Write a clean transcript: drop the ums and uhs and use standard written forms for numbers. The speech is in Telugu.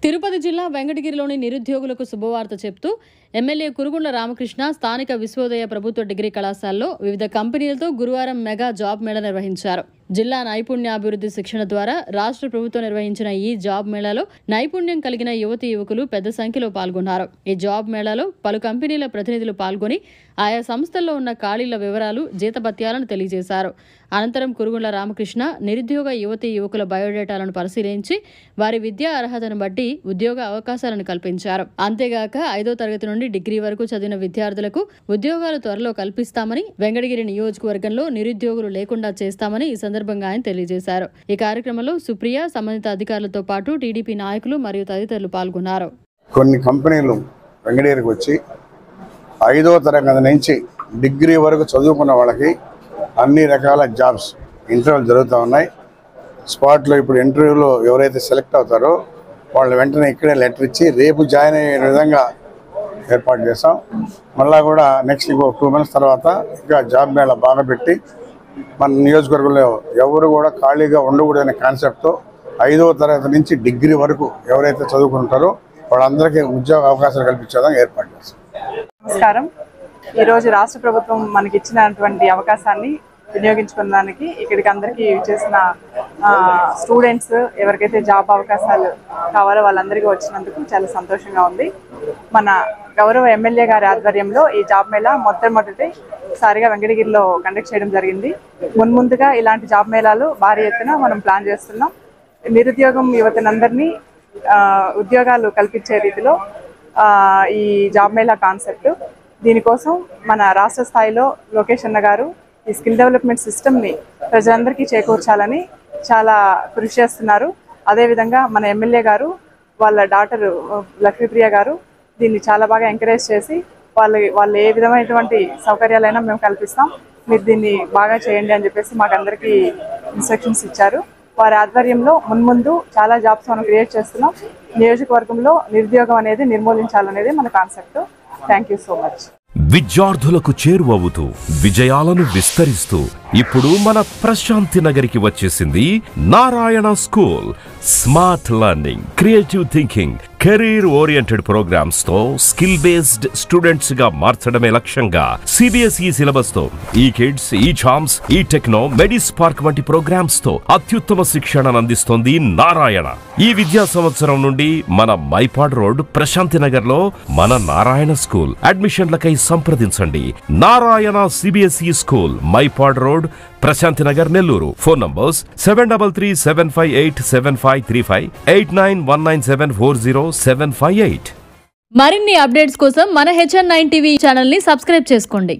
తిరుపతి జిల్లా వెంకటగిరిలోని నిరుద్యోగులకు శుభవార్త చెప్తూ ఎమ్మెల్యే కురుగుండ్ల రామకృష్ణ స్థానిక విశ్వోదయ ప్రభుత్వ డిగ్రీ కళాశాలలో వివిధ కంపెనీలతో గురువారం మెగా జాబ్ మేళా నిర్వహించారు. జిల్లా నైపుణ్యాభివృద్ధి శిక్షణ ద్వారా రాష్ట్ర ప్రభుత్వం నిర్వహించిన ఈ జాబ్ మేళాలో నైపుణ్యం కలిగిన యువతీ యువకులు పెద్ద సంఖ్యలో పాల్గొన్నారు. ఈ జాబ్ మేళాలో పలు కంపెనీల ప్రతినిధులు పాల్గొని ఆయా సంస్థల్లో ఉన్న ఖాళీల వివరాలు, జీతభత్యాలను తెలియజేశారు. అనంతరం కురుగుండ్ల రామకృష్ణ నిరుద్యోగ యువతీ యువకుల బయోడేటాలను పరిశీలించి వారి విద్యా అర్హతను బట్టి ఉద్యోగ అవకాశాలను కల్పించారు. అంతేగాక 5వ తరగతి నుండి డిగ్రీ వరకు చదివిన విద్యార్థులకు ఉద్యోగాలు త్వరలో కల్పిస్తామని, వెంకటగిరి నియోజకవర్గంలో నిరుద్యోగులు లేకుండా చేస్తామని ఈ సందర్భంగా ఆయన తెలియజేశారు. ఈ కార్యక్రమంలో సుప్రియ, సంబంధిత అధికారులతో పాటు టీడీపీ నాయకులు మరియు తదితరులు పాల్గొన్నారు. కొన్ని కంపెనీలు వెంకటగిరికి వచ్చి 5వ తరగతి నుంచి డిగ్రీ వరకు చదువుకున్న వాళ్ళకి అన్ని రకాల జాబ్స్ ఇంటర్వ్యూలు జరుగుతూ ఉన్నాయి. స్పాట్లో ఇప్పుడు ఇంటర్వ్యూలో ఎవరైతే సెలెక్ట్ అవుతారో వాళ్ళు వెంటనే ఇక్కడే లెటర్ ఇచ్చి రేపు జాయిన్ అయ్యే విధంగా ఏర్పాటు చేస్తాం. మళ్ళీ కూడా నెక్స్ట్ ఇంకో 2 months తర్వాత ఇంకా జాబ్ మేళ బాగా పెట్టి మన నియోజకవర్గంలో ఎవరు కూడా ఖాళీగా ఉండకూడదనే కాన్సెప్ట్తో 5వ తరగతి నుంచి డిగ్రీ వరకు ఎవరైతే చదువుకుంటారో వాళ్ళందరికీ ఉద్యోగ అవకాశాలు కల్పించేదాకా ఏర్పాటు చేస్తాం. నమస్కారం. ఈరోజు రాష్ట్ర ప్రభుత్వం మనకి ఇచ్చినటువంటి అవకాశాన్ని వినియోగించుకోవడానికి ఇక్కడికి అందరికీ చేసిన స్టూడెంట్స్ ఎవరికైతే జాబ్ అవకాశాలు కావాలో వాళ్ళందరికీ వచ్చినందుకు చాలా సంతోషంగా ఉంది. మన గౌరవ ఎమ్మెల్యే గారి ఆధ్వర్యంలో ఈ జాబ్ మేళా మొట్టమొదటిసారిగా వెంకటగిరిలో కండక్ట్ చేయడం జరిగింది. మున్ముందుగా ఇలాంటి జాబ్ మేళాలు భారీ ఎత్తున మనం ప్లాన్ చేస్తున్నాం. నిరుద్యోగం యువతనందరినీ ఉద్యోగాలు కల్పించే రీతిలో ఈ జాబ్ మేళా కాన్సెప్ట్. దీనికోసం మన రాష్ట్ర స్థాయిలో లోకేష్ అన్న గారు ఈ స్కిల్ డెవలప్మెంట్ సిస్టమ్ని ప్రజలందరికీ చేకూర్చాలని చాలా కృషి చేస్తున్నారు. అదేవిధంగా మన ఎమ్మెల్యే గారు వాళ్ళ డాటర్ లక్ష్మీప్రియ గారు దీన్ని చాలా బాగా ఎంకరేజ్ చేసి వాళ్ళు ఏ విధమైనటువంటి సౌకర్యాలైనా మేము కల్పిస్తాం, మీరు దీన్ని బాగా చేయండి అని చెప్పేసి మాకు అందరికీ ఇన్స్ట్రక్షన్స్ ఇచ్చారు. వారి ఆధ్వర్యంలో మున్ముందు చాలా జాబ్స్ మనం క్రియేట్ చేస్తున్నాం. నియోజకవర్గంలో నిరుద్యోగం అనేది నిర్మూలించాలనేది మన concept. Thank you so much. విద్యార్థులకు చేరువవుతూ విజయాలను విస్తరిస్తూ ఇప్పుడు మన ప్రశాంతి నగరికి వచ్చేసింది Narayana school. Smart learning, creative thinking, career oriented programmes తో స్కిల్ బేస్డ్ స్టూడెంట్స్ గా మార్చడమే లక్ష్యంగా సిబిఎస్ఈ సిలబస్ తో ఈ కిడ్స్, ఈ ఛాంప్స్, ఈ టెక్నో, మెడిస్పార్క్ వంటి ప్రోగ్రామ్స్ తో అత్యుత్తమ శిక్షణను అందిస్తోంది నారాయణ. ఈ విద్యా సంవత్సరం నుండి మన మైపాడ్ రోడ్ ప్రశాంతి నగర్ లో మన నారాయణ స్కూల్. అడ్మిషన్లకై సంప్రదించండి. Narayana CBSE school, Mypad road, Prashanti Nagar, Nellore. Phone numbers 7337587535, 8919740758. మరిన్ని అప్డేట్స్ కోసం మన HN9 టీవీ ఛానల్ ని సబ్స్క్రైబ్ చేసుకోండి.